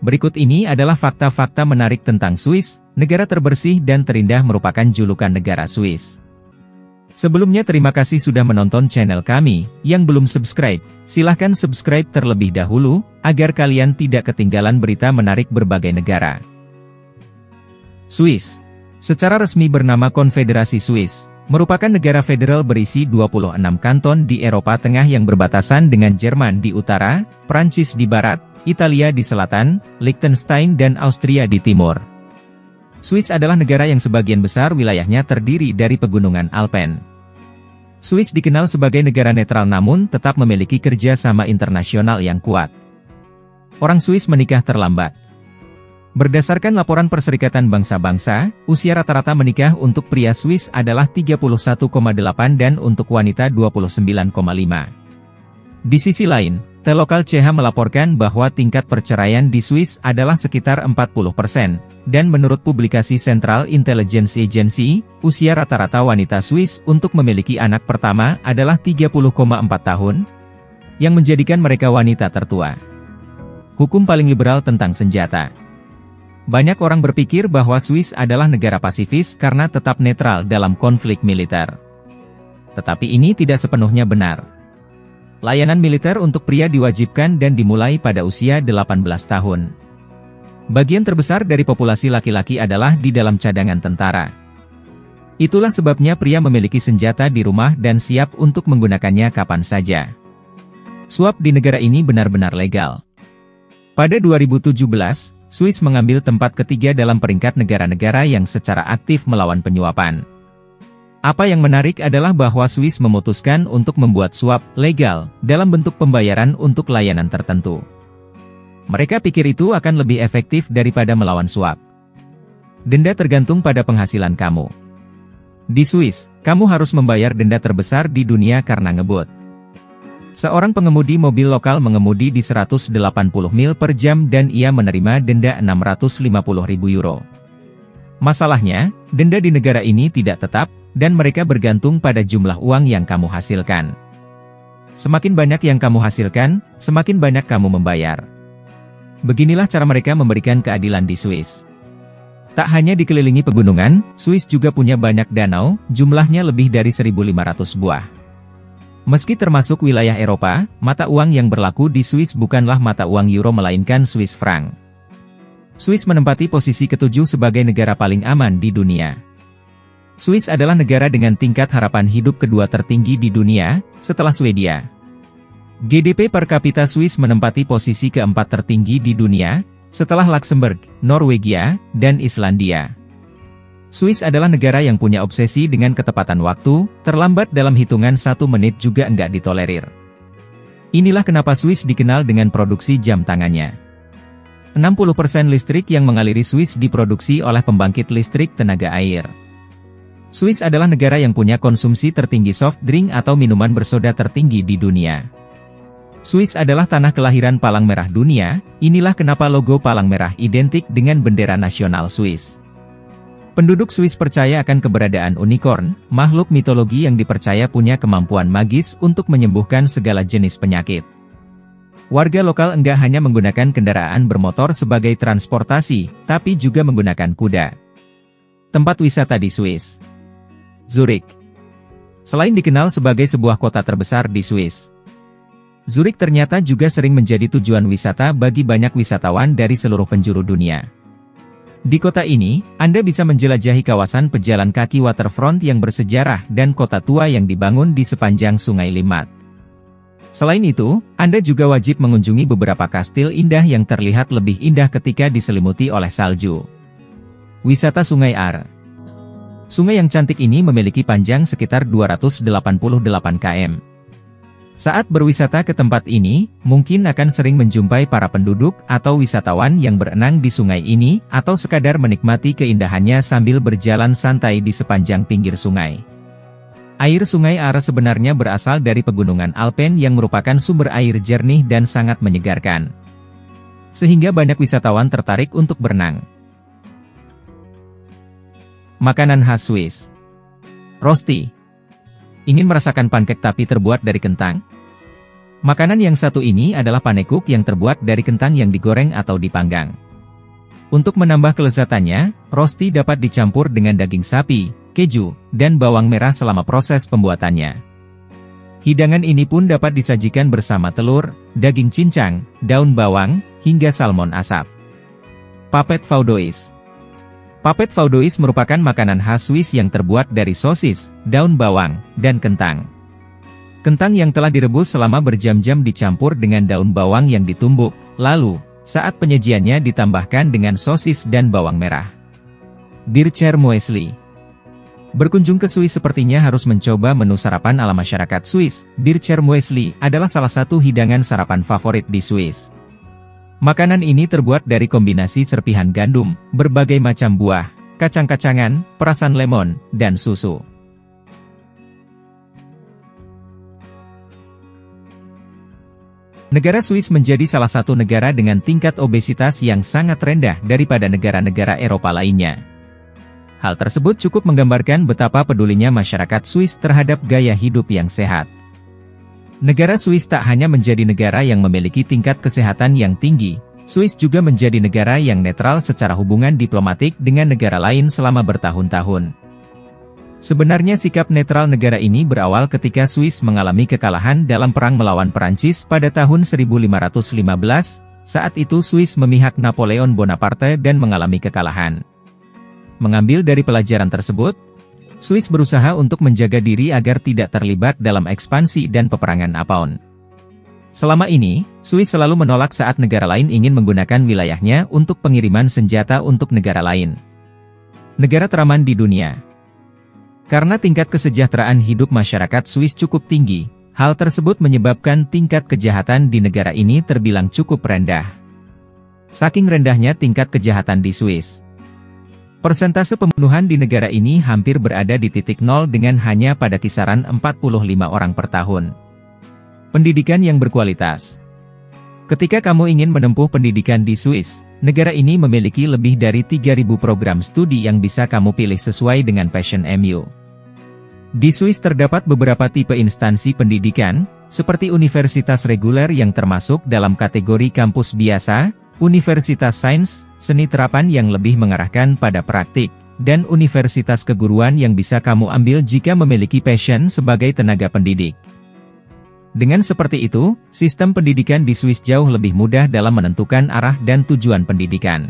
Berikut ini adalah fakta-fakta menarik tentang Swiss, negara terbersih dan terindah merupakan julukan negara Swiss. Sebelumnya terima kasih sudah menonton channel kami. Yang belum subscribe, silahkan subscribe terlebih dahulu, agar kalian tidak ketinggalan berita menarik berbagai negara. Swiss, secara resmi bernama Konfederasi Swiss, merupakan negara federal berisi 26 kanton di Eropa Tengah yang berbatasan dengan Jerman di utara, Prancis di barat, Italia di selatan, Liechtenstein dan Austria di timur. Swiss adalah negara yang sebagian besar wilayahnya terdiri dari pegunungan Alpen. Swiss dikenal sebagai negara netral namun tetap memiliki kerja sama internasional yang kuat. Orang Swiss menikah terlambat. Berdasarkan laporan Perserikatan Bangsa-Bangsa, usia rata-rata menikah untuk pria Swiss adalah 31,8 dan untuk wanita 29,5. Di sisi lain, T-Lokal CH melaporkan bahwa tingkat perceraian di Swiss adalah sekitar 40%, dan menurut publikasi Central Intelligence Agency, usia rata-rata wanita Swiss untuk memiliki anak pertama adalah 30,4 tahun, yang menjadikan mereka wanita tertua. Hukum paling liberal tentang senjata. Banyak orang berpikir bahwa Swiss adalah negara pasifis karena tetap netral dalam konflik militer. Tetapi ini tidak sepenuhnya benar. Layanan militer untuk pria diwajibkan dan dimulai pada usia 18 tahun. Bagian terbesar dari populasi laki-laki adalah di dalam cadangan tentara. Itulah sebabnya pria memiliki senjata di rumah dan siap untuk menggunakannya kapan saja. Suap di negara ini benar-benar legal. Pada 2017, Swiss mengambil tempat ketiga dalam peringkat negara-negara yang secara aktif melawan penyuapan. Apa yang menarik adalah bahwa Swiss memutuskan untuk membuat suap legal dalam bentuk pembayaran untuk layanan tertentu. Mereka pikir itu akan lebih efektif daripada melawan suap. Denda tergantung pada penghasilan kamu. Di Swiss, kamu harus membayar denda terbesar di dunia karena ngebut. Seorang pengemudi mobil lokal mengemudi di 180 mil per jam dan ia menerima denda 650.000 euro. Masalahnya, denda di negara ini tidak tetap, dan mereka bergantung pada jumlah uang yang kamu hasilkan. Semakin banyak yang kamu hasilkan, semakin banyak kamu membayar. Beginilah cara mereka memberikan keadilan di Swiss. Tak hanya dikelilingi pegunungan, Swiss juga punya banyak danau, jumlahnya lebih dari 1.500 buah. Meski termasuk wilayah Eropa, mata uang yang berlaku di Swiss bukanlah mata uang euro melainkan Swiss franc. Swiss menempati posisi ke-7 sebagai negara paling aman di dunia. Swiss adalah negara dengan tingkat harapan hidup kedua tertinggi di dunia, setelah Swedia. GDP per kapita Swiss menempati posisi keempat tertinggi di dunia, setelah Luxembourg, Norwegia, dan Islandia. Swiss adalah negara yang punya obsesi dengan ketepatan waktu, terlambat dalam hitungan 1 menit juga enggak ditolerir. Inilah kenapa Swiss dikenal dengan produksi jam tangannya. 60% listrik yang mengaliri Swiss diproduksi oleh pembangkit listrik tenaga air. Swiss adalah negara yang punya konsumsi tertinggi soft drink atau minuman bersoda tertinggi di dunia. Swiss adalah tanah kelahiran palang merah dunia, inilah kenapa logo palang merah identik dengan bendera nasional Swiss. Penduduk Swiss percaya akan keberadaan unicorn, makhluk mitologi yang dipercaya punya kemampuan magis untuk menyembuhkan segala jenis penyakit. Warga lokal enggak hanya menggunakan kendaraan bermotor sebagai transportasi, tapi juga menggunakan kuda. Tempat wisata di Swiss. Zurich. Selain dikenal sebagai sebuah kota terbesar di Swiss, Zurich ternyata juga sering menjadi tujuan wisata bagi banyak wisatawan dari seluruh penjuru dunia. Di kota ini, Anda bisa menjelajahi kawasan pejalan kaki waterfront yang bersejarah dan kota tua yang dibangun di sepanjang Sungai Limmat. Selain itu, Anda juga wajib mengunjungi beberapa kastil indah yang terlihat lebih indah ketika diselimuti oleh salju. Wisata Sungai Aar. Sungai yang cantik ini memiliki panjang sekitar 288 km. Saat berwisata ke tempat ini, mungkin akan sering menjumpai para penduduk atau wisatawan yang berenang di sungai ini, atau sekadar menikmati keindahannya sambil berjalan santai di sepanjang pinggir sungai. Air Sungai Aar sebenarnya berasal dari pegunungan Alpen yang merupakan sumber air jernih dan sangat menyegarkan. Sehingga banyak wisatawan tertarik untuk berenang. Makanan khas Swiss. Rosti. Ingin merasakan pancake tapi terbuat dari kentang? Makanan yang satu ini adalah panekuk yang terbuat dari kentang yang digoreng atau dipanggang. Untuk menambah kelezatannya, rosti dapat dicampur dengan daging sapi, keju, dan bawang merah selama proses pembuatannya. Hidangan ini pun dapat disajikan bersama telur, daging cincang, daun bawang, hingga salmon asap. Papet Vaudois. Papet Vaudois merupakan makanan khas Swiss yang terbuat dari sosis, daun bawang, dan kentang. Kentang yang telah direbus selama berjam-jam dicampur dengan daun bawang yang ditumbuk, lalu, saat penyajiannya ditambahkan dengan sosis dan bawang merah. Bircher Muesli. Berkunjung ke Swiss sepertinya harus mencoba menu sarapan ala masyarakat Swiss. Bircher Muesli adalah salah satu hidangan sarapan favorit di Swiss. Makanan ini terbuat dari kombinasi serpihan gandum, berbagai macam buah, kacang-kacangan, perasan lemon, dan susu. Negara Swiss menjadi salah satu negara dengan tingkat obesitas yang sangat rendah daripada negara-negara Eropa lainnya. Hal tersebut cukup menggambarkan betapa pedulinya masyarakat Swiss terhadap gaya hidup yang sehat. Negara Swiss tak hanya menjadi negara yang memiliki tingkat kesehatan yang tinggi, Swiss juga menjadi negara yang netral secara hubungan diplomatik dengan negara lain selama bertahun-tahun. Sebenarnya sikap netral negara ini berawal ketika Swiss mengalami kekalahan dalam perang melawan Perancis pada tahun 1515, saat itu Swiss memihak Napoleon Bonaparte dan mengalami kekalahan. Mengambil dari pelajaran tersebut, Swiss berusaha untuk menjaga diri agar tidak terlibat dalam ekspansi dan peperangan Apaun. Selama ini, Swiss selalu menolak saat negara lain ingin menggunakan wilayahnya untuk pengiriman senjata untuk negara lain. Negara teraman di dunia. Karena tingkat kesejahteraan hidup masyarakat Swiss cukup tinggi, hal tersebut menyebabkan tingkat kejahatan di negara ini terbilang cukup rendah. Saking rendahnya tingkat kejahatan di Swiss, persentase pembunuhan di negara ini hampir berada di titik nol dengan hanya pada kisaran 45 orang per tahun. Pendidikan yang berkualitas. Ketika kamu ingin menempuh pendidikan di Swiss, negara ini memiliki lebih dari 3.000 program studi yang bisa kamu pilih sesuai dengan passion MU. Di Swiss terdapat beberapa tipe instansi pendidikan, seperti universitas reguler yang termasuk dalam kategori kampus biasa, universitas sains, seni terapan yang lebih mengarahkan pada praktik, dan universitas keguruan yang bisa kamu ambil jika memiliki passion sebagai tenaga pendidik. Dengan seperti itu, sistem pendidikan di Swiss jauh lebih mudah dalam menentukan arah dan tujuan pendidikan.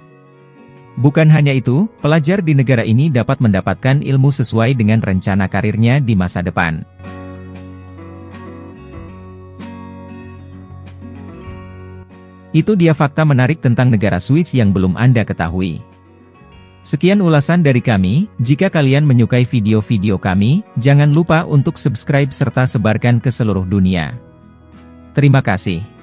Bukan hanya itu, pelajar di negara ini dapat mendapatkan ilmu sesuai dengan rencana karirnya di masa depan. Itu dia fakta menarik tentang negara Swiss yang belum Anda ketahui. Sekian ulasan dari kami. Jika kalian menyukai video-video kami, jangan lupa untuk subscribe serta sebarkan ke seluruh dunia. Terima kasih.